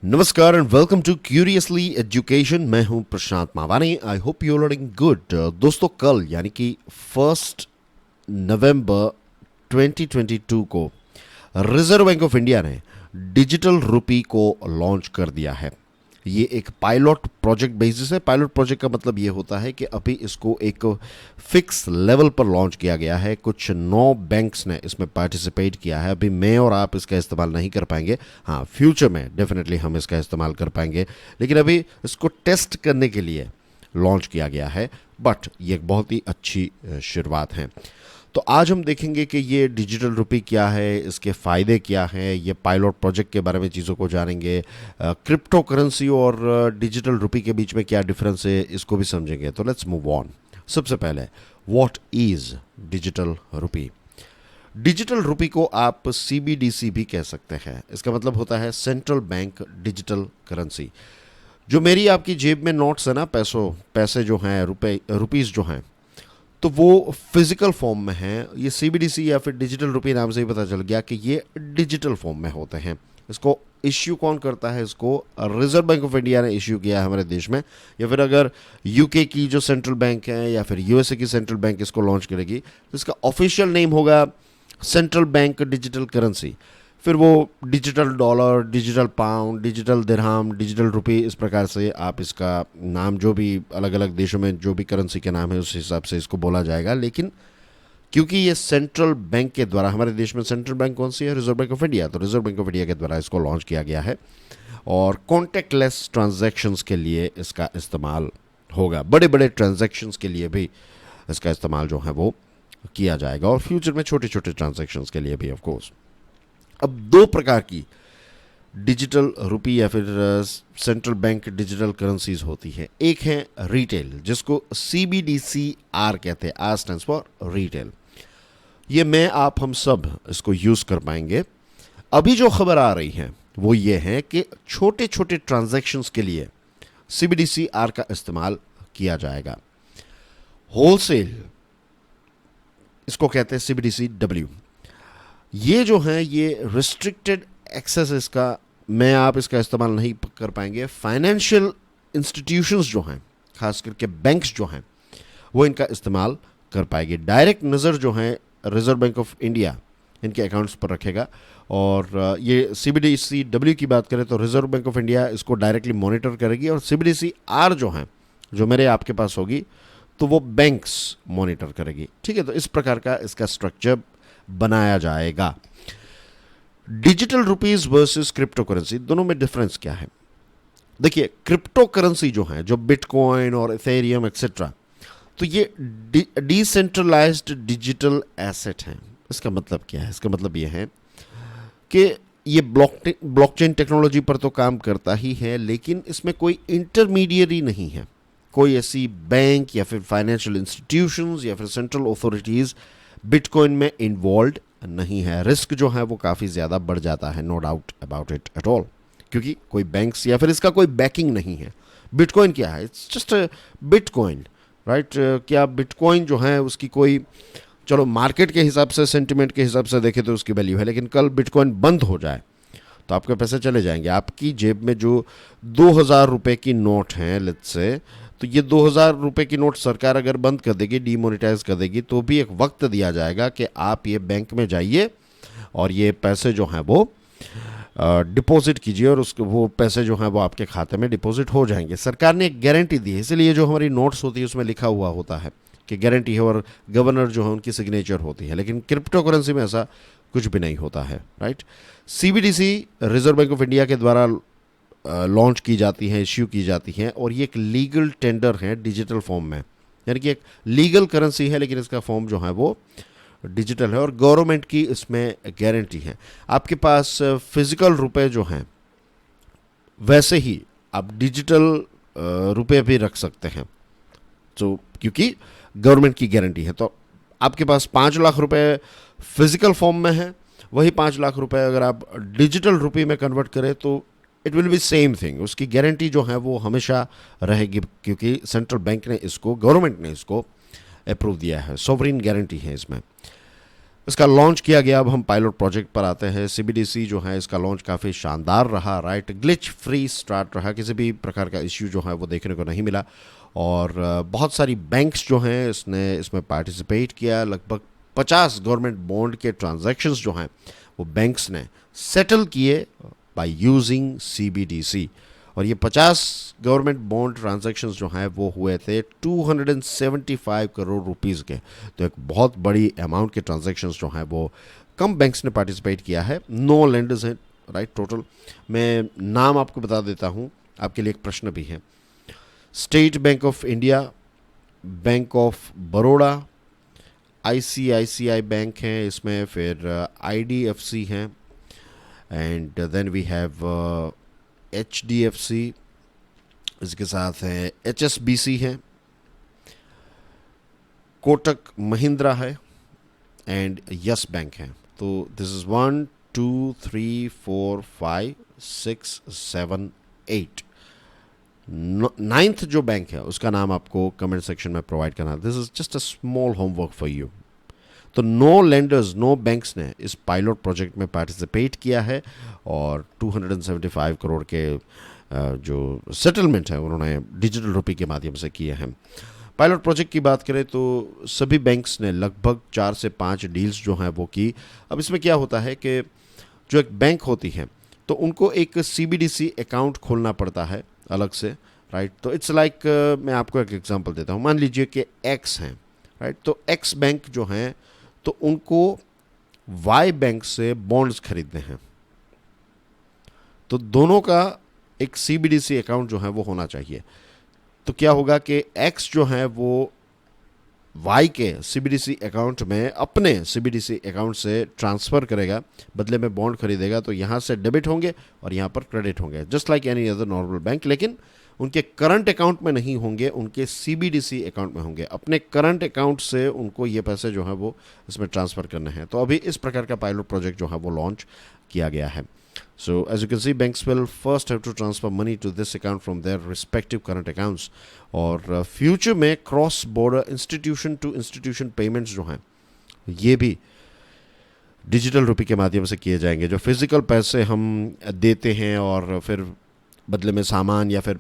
नमस्कार and welcome to curiously education. मैं हूं Prashant Mawani. I hope you are learning good. दोस्तों, कल यानी कि 1 नवंबर 2022 को रिजर्व बैंक ऑफ इंडिया ने डिजिटल रुपी को लॉन्च कर दिया है। ये एक पायलट प्रोजेक्ट बेसिस है। पायलट प्रोजेक्ट का मतलब ये होता है कि अभी इसको एक फिक्स लेवल पर लॉन्च किया गया है। कुछ 9 बैंक्स ने इसमें पार्टिसिपेट किया है। अभी मैं और आप इसका इस्तेमाल नहीं कर पाएंगे। हाँ, फ्यूचर में डेफिनेटली हम इसका इस्तेमाल कर पाएंगे, लेकिन अभी इसको टेस्ट करने के लिए लॉन्च किया गया है। बट ये एक बहुत ही अच्छी शुरुआत है। तो आज हम देखेंगे कि ये डिजिटल रुपी क्या है, इसके फ़ायदे क्या हैं, ये पायलट प्रोजेक्ट के बारे में चीज़ों को जानेंगे। क्रिप्टो करेंसी और डिजिटल रुपी के बीच में क्या डिफरेंस है, इसको भी समझेंगे। तो लेट्स मूव ऑन। सबसे पहले, what is digital rupee? Digital rupee को आप सीबीडीसी भी कह सकते हैं। इसका मतलब होता है सेंट्रल बैंक डिजिटल करेंसी। जो मेरी आपकी जेब में नोट्स है ना, पैसे जो हैं, रुपीज़ जो हैं, तो वो फिजिकल फॉर्म में हैं। ये सीबीडीसी या फिर डिजिटल रुपी नाम से ही पता चल गया कि ये डिजिटल फॉर्म में होते हैं। इसको इश्यू कौन करता है? इसको रिजर्व बैंक ऑफ इंडिया ने इश्यू किया है हमारे देश में। या फिर अगर यूके की जो सेंट्रल बैंक है या फिर यूएसए की सेंट्रल बैंक इसको लॉन्च करेगी तो इसका ऑफिशियल नेम होगा सेंट्रल बैंक डिजिटल करेंसी। फिर वो digital dollar, digital pound, digital dirham, digital rupee, इस प्रकार से आप इसका नाम, जो भी अलग अलग देशों में जो भी करेंसी के नाम है उस हिसाब से इसको बोला जाएगा। लेकिन क्योंकि ये सेंट्रल बैंक के द्वारा, हमारे देश में सेंट्रल बैंक कौन सी है? Reserve bank of India. तो रिजर्व बैंक ऑफ इंडिया के द्वारा इसको लॉन्च किया गया है और कॉन्टैक्टलेस ट्रांजैक्शंस के लिए इसका इस्तेमाल होगा। बड़े बड़े ट्रांजैक्शंस के लिए भी इसका इस्तेमाल जो है वो किया जाएगा और फ्यूचर में छोटे छोटे ट्रांजैक्शंस के लिए भी ऑफ कोर्स। अब 2 प्रकार की डिजिटल रुपी या फिर सेंट्रल बैंक डिजिटल करेंसीज होती है। एक है रिटेल, जिसको CBDCR कहते हैं। R stands for retail. ये मैं, आप, हम सब इसको यूज़ कर पाएंगे। अभी जो खबर आ रही है वो ये है कि छोटे छोटे ट्रांजैक्शंस के लिए CBDCR का इस्तेमाल किया जाएगा। होलसेल, इसको कहते हैं CBDCW। ये जो है ये रिस्ट्रिक्टेड एक्सेस, इसका मैं, आप इसका इस्तेमाल नहीं कर पाएंगे। फाइनेंशियल इंस्टीट्यूशंस जो हैं, खास करके बैंक्स जो हैं, वो इनका इस्तेमाल कर पाएंगे। डायरेक्ट नज़र जो है रिजर्व बैंक ऑफ इंडिया इनके अकाउंट्स पर रखेगा। और ये CBDCW की बात करें तो रिजर्व बैंक ऑफ इंडिया इसको डायरेक्टली मॉनिटर करेगी और CBDCR जो है, जो मेरे आपके पास होगी, तो वो बैंक्स मॉनिटर करेगी। ठीक है, तो इस प्रकार का इसका स्ट्रक्चर बनाया जाएगा। Digital rupees versus crypto currency, दोनों में डिफरेंस क्या है? देखिए, क्रिप्टो करेंसी जो है, जो बिटकॉइन और इथेरियम एक्सेट्रा, तो ये डिसेंट्रलाइज्ड डिजिटल एसेट हैं। इसका मतलब क्या है? इसका मतलब ये है कि ये ब्लॉकचेन टेक्नोलॉजी पर तो काम करता ही है, लेकिन इसमें कोई इंटरमीडियरी नहीं है। कोई ऐसी बैंक या फिर फाइनेंशियल इंस्टीट्यूशंस या फिर सेंट्रल अथॉरिटीज़ बिटकॉइन में इन्वॉल्व नहीं है। रिस्क जो है वो काफ़ी ज़्यादा बढ़ जाता है, no doubt about it at all, क्योंकि कोई बैंक्स या फिर इसका कोई बैकिंग नहीं है। बिटकॉइन क्या है? It's just bitcoin, right? क्या बिटकॉइन जो है उसकी कोई, चलो मार्केट के हिसाब से, सेंटिमेंट के हिसाब से देखें तो उसकी वैल्यू है, लेकिन कल बिटकॉइन बंद हो जाए तो आपके पैसे चले जाएंगे। आपकी जेब में जो 2000 रुपये की नोट हैं, लेट्स से, तो ये 2000 रुपये की नोट सरकार अगर बंद कर देगी, डीमोनेटाइज कर देगी, तो भी एक वक्त दिया जाएगा कि आप ये बैंक में जाइए और ये पैसे जो हैं वो डिपॉजिट कीजिए और उसके वो पैसे जो हैं वो आपके खाते में डिपॉजिट हो जाएंगे। सरकार ने एक गारंटी दी है, इसलिए जो हमारी नोट्स होती है उसमें लिखा हुआ होता है कि गारंटी है और गवर्नर जो है उनकी सिग्नेचर होती है। लेकिन क्रिप्टो करेंसी में ऐसा कुछ भी नहीं होता है, right? CBDC reserve bank of India के द्वारा लॉन्च की जाती हैं, इश्यू की जाती हैं, और ये एक लीगल टेंडर है डिजिटल फॉर्म में, यानी कि एक लीगल करेंसी है, लेकिन इसका फॉर्म जो है वो डिजिटल है और गवर्नमेंट की इसमें गारंटी है। आपके पास फिजिकल रुपए जो हैं, वैसे ही आप डिजिटल रुपए भी रख सकते हैं, तो क्योंकि गवर्नमेंट की गारंटी है। तो आपके पास 5 लाख रुपए फिजिकल फॉर्म में है, वही 5 लाख रुपए अगर आप डिजिटल रुपये में कन्वर्ट करें तो it will be same thing. उसकी गारंटी जो है वो हमेशा रहेगी, क्योंकि सेंट्रल बैंक ने इसको, गवर्नमेंट ने इसको अप्रूव दिया है। सॉवरेन गारंटी है इसमें। इसका लॉन्च किया गया। अब हम पायलट प्रोजेक्ट पर आते हैं। सीबीडीसी जो है इसका लॉन्च काफ़ी शानदार रहा, राइट, ग्लिच फ्री स्टार्ट रहा, किसी भी प्रकार का इश्यू जो है वो देखने को नहीं मिला। और बहुत सारी बैंक्स जो हैं इसमें पार्टिसिपेट किया। लगभग 50 गवर्नमेंट बॉन्ड के ट्रांजैक्शंस जो हैं वो बैंक्स ने सेटल किए बाय यूजिंग सीबीडीसी। और ये 50 गवर्नमेंट बॉन्ड ट्रांजैक्शंस जो हैं वो हुए थे 275 करोड़ रुपीस के। तो एक बहुत बड़ी अमाउंट के ट्रांजैक्शंस जो हैं वो कम बैंक्स ने पार्टिसिपेट किया है। 9 लेंडर्स हैं, राइट, टोटल। मैं नाम आपको बता देता हूँ, आपके लिए एक प्रश्न भी है। State Bank of India, Bank of Baroda, ICICI bank हैं इसमें, फिर आईडीएफसी हैं, and then we have HDFC, इसके साथ है एचएसबीसी है, कोटक महिंद्रा है, एंड यस बैंक है। तो दिस इज 1 2 3 4 5 6 7 8। नाइन्थ जो बैंक है उसका नाम आपको कमेंट सेक्शन में प्रोवाइड करना। This is just a small homework for you. तो 9 लेंडर्स, 9 बैंक्स ने इस पायलट प्रोजेक्ट में पार्टिसिपेट किया है और 275 करोड़ के जो सेटलमेंट है उन्होंने डिजिटल रुपी के माध्यम से किए हैं। पायलट प्रोजेक्ट की बात करें तो सभी बैंक्स ने लगभग 4 से 5 डील्स जो हैं वो की। अब इसमें क्या होता है कि जो एक बैंक होती है तो उनको एक सीबीडीसी अकाउंट खोलना पड़ता है अलग से, राइट। तो इट्स लाइक मैं आपको एक एग्जांपल देता हूँ। मान लीजिए कि एक्स हैं, राइट, तो एक्स बैंक जो हैं तो उनको वाई बैंक से बॉन्ड्स खरीदने हैं, तो दोनों का एक सीबीडीसी अकाउंट जो है वो होना चाहिए। तो क्या होगा कि एक्स जो है वो वाई के सीबीडीसी अकाउंट में अपने सीबीडीसी अकाउंट से ट्रांसफ़र करेगा, बदले में बॉन्ड खरीदेगा, तो यहाँ से डेबिट होंगे और यहाँ पर क्रेडिट होंगे, just like any other normal bank. लेकिन उनके करंट अकाउंट में नहीं होंगे, उनके सीबीडीसी अकाउंट में होंगे। अपने करंट अकाउंट से उनको ये पैसे जो है वो इसमें ट्रांसफ़र करने हैं। तो अभी इस प्रकार का पायलट प्रोजेक्ट जो है वो लॉन्च किया गया है। So as you can see, banks will first have to transfer money to this account from their respective current accounts. और फ्यूचर में cross border institution to institution payments जो हैं ये भी डिजिटल रुपी के माध्यम से किए जाएंगे। जो फिजिकल पैसे हम देते हैं और फिर बदले में सामान या फिर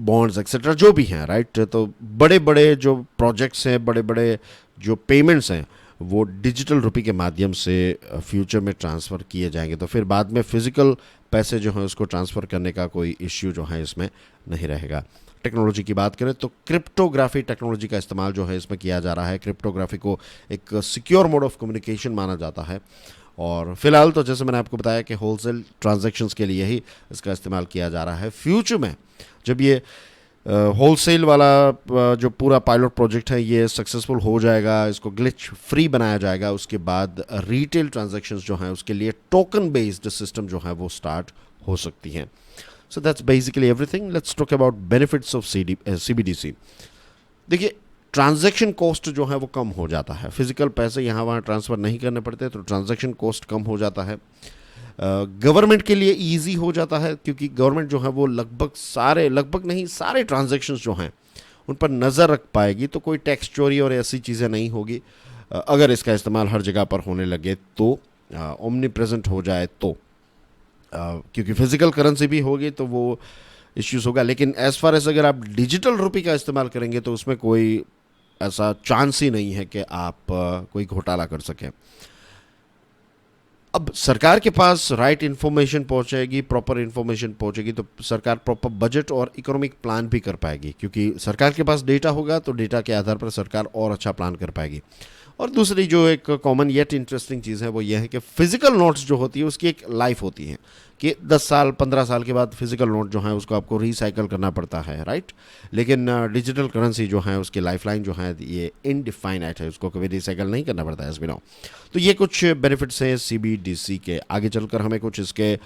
बॉन्ड्स एक्सेट्रा जो भी हैं, राइट, तो बड़े बड़े जो प्रोजेक्ट्स हैं, बड़े बड़े जो पेमेंट्स हैं वो डिजिटल रुपी के माध्यम से फ्यूचर में ट्रांसफ़र किए जाएंगे। तो फिर बाद में फ़िज़िकल पैसे जो हैं उसको ट्रांसफ़र करने का कोई इश्यू जो है इसमें नहीं रहेगा। टेक्नोलॉजी की बात करें तो क्रिप्टोग्राफी टेक्नोलॉजी का इस्तेमाल जो है इसमें किया जा रहा है। क्रिप्टोग्राफी को एक सिक्योर मोड ऑफ कम्युनिकेशन माना जाता है और फिलहाल तो जैसे मैंने आपको बताया कि होलसेल ट्रांजैक्शंस के लिए ही इसका इस्तेमाल किया जा रहा है। फ्यूचर में जब ये होलसेल वाला जो पूरा पायलट प्रोजेक्ट है ये सक्सेसफुल हो जाएगा, इसको ग्लिच फ्री बनाया जाएगा, उसके बाद रिटेल ट्रांजैक्शंस जो हैं उसके लिए टोकन बेस्ड सिस्टम जो है वो स्टार्ट हो सकती हैं। So that's basically everything. Let's talk about benefits of CBDC. देखिए, ट्रांजैक्शन कॉस्ट जो है वो कम हो जाता है। फिजिकल पैसे यहाँ वहाँ ट्रांसफ़र नहीं करने पड़ते, तो ट्रांजैक्शन कॉस्ट कम हो जाता है। गवर्नमेंट के लिए इजी हो जाता है क्योंकि गवर्नमेंट जो है वो लगभग नहीं सारे ट्रांजैक्शंस जो हैं उन पर नज़र रख पाएगी, तो कोई टैक्स चोरी और ऐसी चीज़ें नहीं होगी। अगर इसका इस्तेमाल हर जगह पर होने लगे तो ओमनी प्रेजेंट हो जाए तो क्योंकि फिजिकल करेंसी भी होगी तो वो इश्यूज़ होगा। लेकिन एज़ फार एज अगर आप डिजिटल रुपी का इस्तेमाल करेंगे तो उसमें कोई ऐसा चांस ही नहीं है कि आप कोई घोटाला कर सकें। अब सरकार के पास राइट इन्फॉर्मेशन पहुंचेगी, प्रॉपर इन्फॉर्मेशन पहुंचेगी तो सरकार प्रॉपर बजट और इकोनॉमिक प्लान भी कर पाएगी, क्योंकि सरकार के पास डेटा होगा तो डेटा के आधार पर सरकार और अच्छा प्लान कर पाएगी। और दूसरी जो एक कॉमन येट इंटरेस्टिंग चीज़ है वो ये है कि फ़िज़िकल नोट्स जो होती है उसकी एक लाइफ होती है कि 10 साल 15 साल के बाद फिजिकल नोट जो है उसको आपको रिसाइकल करना पड़ता है, राइट। लेकिन डिजिटल करेंसी जो है उसकी लाइफलाइन जो है ये इनडिफाइनाइट है, उसको कभी रिसाइकल नहीं करना पड़ता है एज वी नो। तो ये कुछ बेनिफिट्स हैं सीबीडीसी के। आगे चलकर हमें कुछ इसके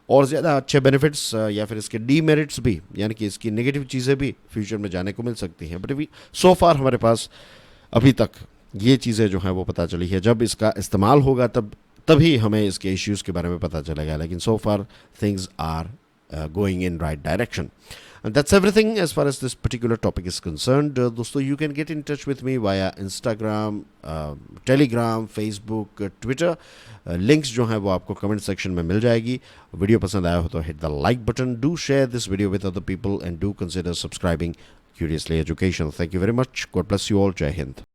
और ज़्यादा अच्छे बेनिफिट्स या फिर इसके डीमेरिट्स भी, यानी कि इसकी नेगेटिव चीज़ें भी फ्यूचर में जाने को मिल सकती हैं। बट अभी सो फार हमारे पास अभी तक ये चीज़ें जो हैं वो पता चली है। जब इसका इस्तेमाल होगा तभी हमें इसके इश्यूज़ के बारे में पता चलेगा। लेकिन so far things are going in right direction. That's everything as far as this particular topic is concerned. दोस्तों, you can get in touch with me via Instagram, Telegram, Facebook, Twitter. Links जो हैं वो आपको comment section में मिल जाएगी। Video पसंद आया हो तो hit the like button, do share this video with other people and do consider subscribing Curiously Education. Thank you very much. God bless you all. Jai Hind.